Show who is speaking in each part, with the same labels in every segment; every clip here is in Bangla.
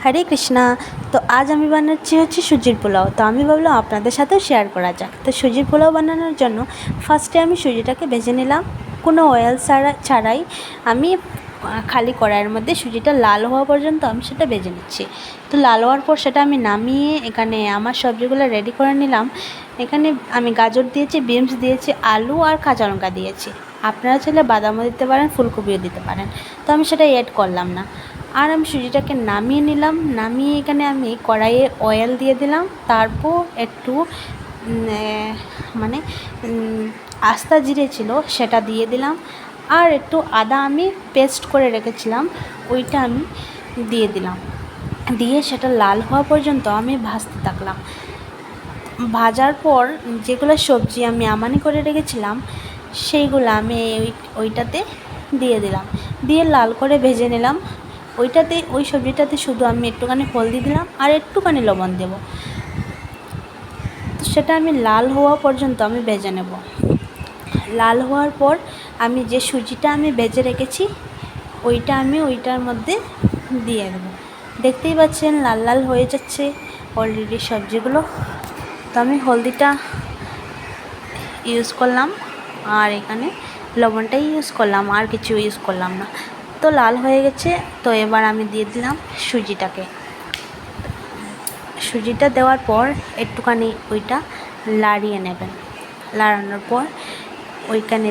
Speaker 1: হরে কৃষ্ণা। তো আজ আমি বানাচ্ছি সুজির পোলাও। তো আমি ভাবলাম আপনাদের সাথেও শেয়ার করা যাক। তো সুজির পোলাও বানানোর জন্য ফার্স্টে আমি সুজিটাকে ভেজে নিলাম, কোনো অয়েল ছাড়াই। আমি খালি কড়াইয়ের মধ্যে সুজিটা লাল হওয়া পর্যন্ত আমি সেটা ভেজে নিচ্ছি। তো লাল হওয়ার পর সেটা আমি নামিয়ে এখানে আমার সবজিগুলো রেডি করে নিলাম। এখানে আমি গাজর দিয়েছি, বিনস দিয়েছি, আলু আর কাঁচা লঙ্কা দিয়েছি। আপনারা চাইলে বাদামও দিতে পারেন, ফুলকপিও দিতে পারেন। তো আমি সেটা অ্যাড করলাম না। আর আমি সুজিটাকে নামিয়ে নিলাম। নামিয়ে এখানে আমি কড়াইয়ে অয়েল দিয়ে দিলাম, তারপর একটু আস্তা জিরে ছিল সেটা দিয়ে দিলাম, আর একটু আদা আমি পেস্ট করে রেখেছিলাম ওইটা আমি দিয়ে দিলাম। দিয়ে সেটা লাল হওয়া পর্যন্ত আমি ভাজতে থাকলাম। ভাজার পর যেগুলো সবজি আমি আমানি করে রেখেছিলাম সেইগুলো আমি ওইটাতে দিয়ে দিলাম, দিয়ে লাল করে ভেজে নিলাম। ওই সবজিটাতে শুধু আমি একটুখানি হলদি দিলাম আর একটুখানি লবণ দেব। তো সেটা আমি লাল হওয়া পর্যন্ত আমি ভেজে নেব। লাল হওয়ার পর আমি যে সুজিটা আমি ভেজে রেখেছি ওইটা আমি ওইটার মধ্যে দিয়ে দেবো। দেখতেই পাচ্ছেন লাল লাল হয়ে যাচ্ছে অলরেডি সবজিগুলো। তো আমি হলদিটা ইউজ করলাম আর এখানে লবণটাই ইউজ করলাম, আর কিছু ইউজ করলাম না। তো লাল হয়ে গেছে। তো এবার আমি দিয়ে দিলাম সুজিটা দেওয়ার পর একটুখানি ওইটা লাড়িয়ে নেবেন। লাড়ানোর পর ওইখানে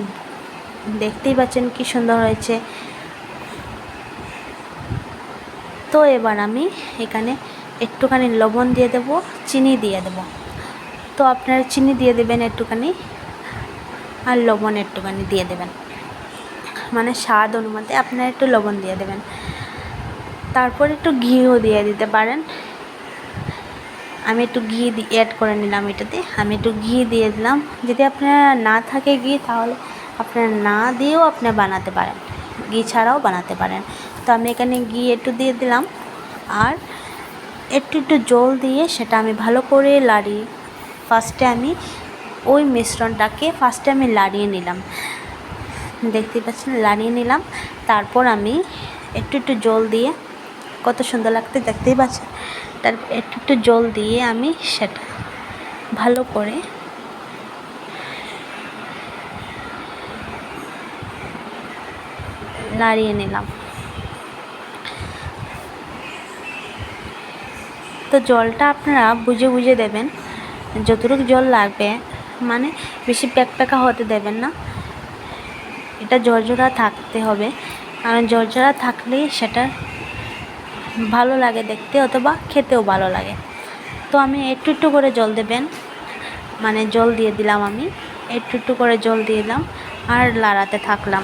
Speaker 1: দেখতেই পাচ্ছেন কি সুন্দর হয়েছে। তো এবার আমি এখানে একটুখানি লবণ দিয়ে দেব, চিনি দিয়ে দেব। তো আপনারা চিনি দিয়ে দেবেন একটুখানি, আর লবণ একটুখানি দিয়ে দেবেন, মানে স্বাদ অনুযায়ী আপনারা একটু লবণ দিয়ে দেবেন। তারপর একটু ঘিও দিয়ে দিতে পারেন। আমি একটু ঘি অ্যাড করে নিলাম এটাতে। আমি একটু ঘি দিয়ে দিলাম। যদি আপনার না থাকে ঘি তাহলে আপনারা না দিয়েও আপনি বানাতে পারেন, ঘি ছাড়াও বানাতে পারেন। তো আমি এখানে ঘি একটু দিয়ে দিলাম, আর একটু জল দিয়ে সেটা আমি ভালো করে লাড়িয়ে ফার্স্টে আমি ওই মিশ্রণটাকে লাড়িয়ে নিলাম। দেখতে পাচ্ছেন লাড়িয়ে নিলাম। তারপর আমি একটু জল দিয়ে, কত সুন্দর লাগতে দেখতেই পাচ্ছেন, তারপর একটু জল দিয়ে আমি সেটা ভালো করে নাড়িয়ে নিলাম। তো জলটা আপনারা বুঝে বুঝে দেবেন, যতটুকু জল লাগবে, মানে বেশি প্যাকপ্যাকা হতে দেবেন না। এটা ঝরঝরা থাকতে হবে, কারণ ঝরঝরা থাকলেই সেটা ভালো লাগে দেখতে, অথবা খেতেও ভালো লাগে। তো আমি একটু করে জল দেবেন, মানে জল দিয়ে দিলাম। আমি একটু করে জল দিয়ে দিলাম আর লাড়াতে থাকলাম।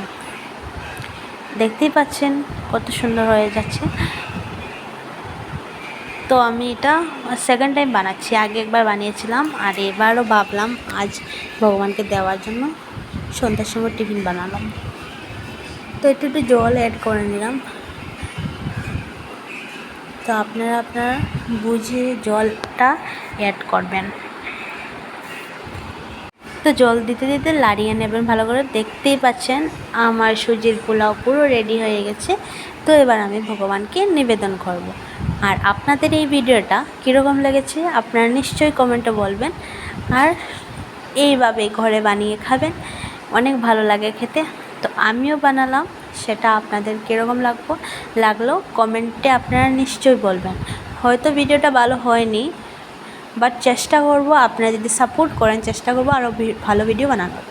Speaker 1: দেখতেই পাচ্ছেন কত সুন্দর হয়ে যাচ্ছে। তো আমি এটা সেকেন্ড টাইম বানাচ্ছি, আগে একবার বানিয়েছিলাম আর এবারও ভাবলাম আজ ভগবানকে দেওয়ার জন্য সন্ধ্যার সময় টিফিন বানালাম। তো একটু জল অ্যাড করে নিলাম। তো আপনারা বুঝে জলটা অ্যাড করবেন। তো জল দিতে দিতে লাড়িয়ে নেবেন ভালো করে। দেখতেই পাচ্ছেন আমার সুজির পোলাও পুরো রেডি হয়ে গেছে। তো এবার আমি ভগবানকে নিবেদন করব। আর আপনাদের এই ভিডিওটা কীরকম লেগেছে আপনারা নিশ্চয়ই কমেন্টে বলবেন, আর এইভাবে ঘরে বানিয়ে খাবেন, অনেক ভালো লাগে খেতে। তো আমিও বানালাম, সেটা আপনাদের কীরকম লাগলো কমেন্টে আপনারা নিশ্চয়ই বলবেন। হয়তো ভিডিওটা ভালো হয়নি, বাট চেষ্টা করব, আপনারা যদি সাপোর্ট করেন চেষ্টা করব আরও ভালো ভিডিও বানানোর।